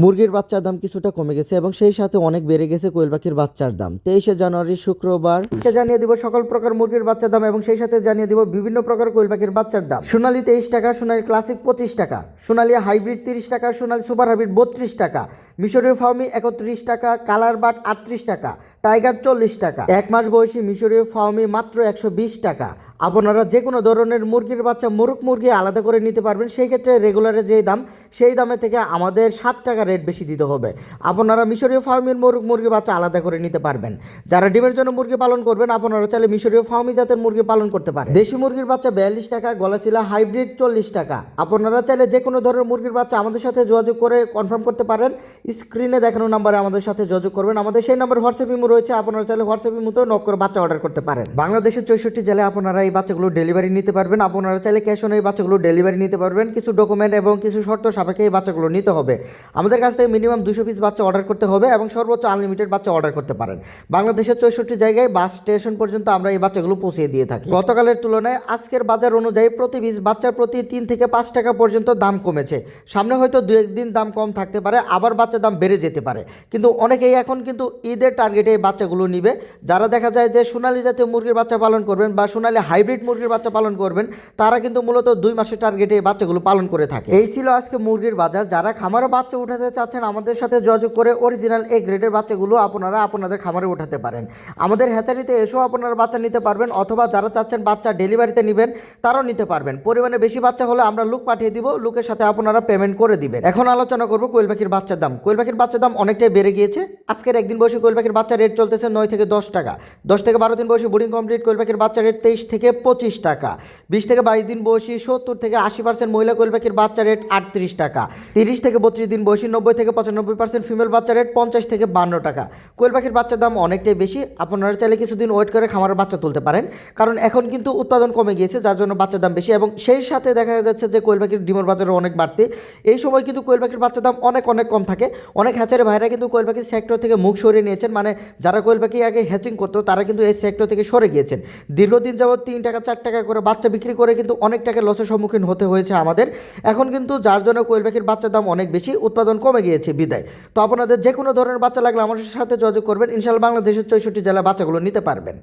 মুরগির বাচ্চার দাম কিছুটা কমে গেছে এবং সেই সাথে অনেক বেড়ে গেছে কোয়েল পাখির বাচ্চার দাম। 23শে জানুয়ারি শুক্রবার আজকে জানিয়ে দিব সকল প্রকার মুরগির বাচ্চার দাম এবং সেই সাথে জানিয়ে দিব বিভিন্ন প্রকার কোয়েল পাখির বাচ্চার দাম। সোনালী 23 টাকা, সোনালী ক্লাসিক 25 টাকা, সোনালী হাইব্রিড 30 টাকা, সোনালী সুপার হাইব্রিড 32 টাকা, মিশরীয় ফাউমি 31 টাকা, কালার বাট 38 টাকা, টাইগার 40 টাকা। এক মাস বয়সী মিশরীয় ফাউমি মাত্র 120 টাকা। আপনারা যে কোনো ধরনের মুরগির বাচ্চা মোরগ মুরগি আলাদা করে নিতে পারবেন। সেই ক্ষেত্রে রেগুলারে যে দাম সেই দামে থেকে আমাদের 7 টাকা রেট বেশি দিতে হবে। আপনারা মিশরীয় ফার্মের মুরগির বাচ্চা আলাদা করে নিতে পারবেন। যারা ডিমের জন্য মুরগি পালন করবেন আপনারা চাইলে মিশরীয় ফার্মি জাতের মুরগি পালন করতে পারেন। দেশি মুরগির বাচ্চা 42 টাকা, গলাশিলা হাইব্রিড 40 টাকা। আপনারা চাইলে যে কোনো ধরনের মুরগির বাচ্চা আমাদের সাথে যোগাযোগ করে কনফার্ম করতে পারেন। স্ক্রিনে দেখানো নাম্বারে আমাদের সাথে যোগাযোগ করবেন। আমাদের সেই নাম্বার হোয়াটসঅ্যাপ ইমো রয়েছে, আপনারা চাইলে হোয়াটসঅ্যাপ ইমোতেও নক করে বাচ্চা অর্ডার করতে পারেন। বাংলাদেশের 64 জেলায় আপনারা এই বাচ্চাগুলো ডেলিভারি নিতে পারবেন। আপনারা চাইলে ক্যাশ অন এই বাচ্চাগুলো ডেলিভারি নিতে পারবেন। কিছু ডকুমেন্ট এবং কিছু শর্ত সাপেক্ষে এই বাচ্চাগুলো নিতে হবে। আমাদের কাছ থেকে মিনিমাম 200 পিস বাচ্চা অর্ডার করতে হবে এবং সর্বোচ্চ আনলিমিটেড বাচ্চা অর্ডার করতে পারেন। বাংলাদেশের 64 জায়গায় বাস স্টেশন পর্যন্ত আমরা এই বাচ্চাগুলো পৌঁছে দিয়ে থাকি। গতকালের তুলনায় আজকের বাজার অনুযায়ী প্রতি পিস বাচ্চার প্রতি 3 থেকে 5 টাকা পর্যন্ত দাম কমেছে। সামনে হয়তো 2-1 দিন দাম কম থাকতে পারে, আবার বাচ্চার দাম বেড়ে যেতে পারে। কিন্তু অনেকেই এখন কিন্তু ঈদের টার্গেটে এই বাচ্চাগুলো নিবে। যারা দেখা যায় যে সোনালী জাতীয় মুরগির বাচ্চা পালন করবেন বা সোনালী হাইব্রিড মুরগির বাচ্চা পালন করবেন, তারা কিন্তু মূলত 2 মাসের টার্গেটে এই বাচ্চাগুলো পালন করে থাকে। এই ছিল আজকে মুরগির বাজার। যারা খামারে বাচ্চা উঠাতে চাচ্ছেন আমাদের সাথে যোগাযোগ করে অরিজিনাল এ গ্রেডের বাচ্চাগুলো আপনারা আপনাদের খামারে উঠাতে পারেন। আমাদের হ্যাচারিতে এসেও আপনারা বাচ্চা নিতে পারবেন, অথবা যারা চাচ্ছেন বাচ্চা ডেলিভারিতে নেবেন তারাও নিতে পারবেন। পরিমাণে বেশি বাচ্চা হলে আমরা লোক পাঠিয়ে দিব, লোকের সাথে আপনারা পেমেন্ট করে দিবেন। এখন আলোচনা করব কোয়েল পাখির বাচ্চার দাম। কোয়েল পাখির বাচ্চার দাম অনেকটাই বেড়ে গিয়েছে। আজকের একদিন বয়সী কোয়েল পাখির বাচ্চা রেট চলতেছে 9 থেকে 10 টাকা। 10 থেকে 12 দিন বয়সী বোর্ডিং কমপ্লিট কোয়েল পাখির বাচ্চা রেট 23 থেকে 25 টাকা। 20 থেকে 22 দিন বয়সী 70 থেকে 80% মহিলা কোয়েল পাখির বাচ্চা রেট 38 টাকা। 30 থেকে 32 দিন বয়সী 90 থেকে 95% ফিমেল বাচ্চা রেট 50 থেকে 52 টাকা। কোয়েল পাখির বাচ্চার দাম অনেকটাই বেশি। আপনারা চাইলে কিছুদিন ওয়েট করে খামারের বাচ্চা তুলতে পারেন, কারণ এখন কিন্তু উৎপাদন কমে গিয়েছে, যার জন্য বাচ্চার দাম বেশি। এবং সেই সাথে দেখা যাচ্ছে যে কোয়েল পাখির ডিমের বাজারও অনেক বাড়তি। এই সময় কিন্তু কোয়েল পাখির বাচ্চার দাম অনেক কম থাকে। অনেক হ্যাচারি ভাইরা কিন্তু কোয়েল পাখির সেক্টর থেকে মুখ সরিয়ে নিয়েছেন, মানে যারা কোয়েল পাখি আগে হ্যাচিং করতো তারা কিন্তু এই সেক্টর থেকে সরে গিয়েছেন। দীর্ঘদিন যাবত 3 টাকা 4 টাকা করে বাচ্চা বিক্রি করে কিন্তু অনেক টাকা লসের সম্মুখীন হতে হয়েছে আমাদের। এখন কিন্তু যার জন্য কোয়েল পাখির বাচ্চার দাম অনেক বেশি, উৎপাদন কমে গিয়েছে বিদায়। তো আপনাদের যে কোনো ধরনের বাচ্চা লাগলে আমাদের সাথে যোগাযোগ করবেন। ইনশাআল্লাহ বাংলাদেশের 64 জেলা বাচ্চাগুলো নিতে পারবেন।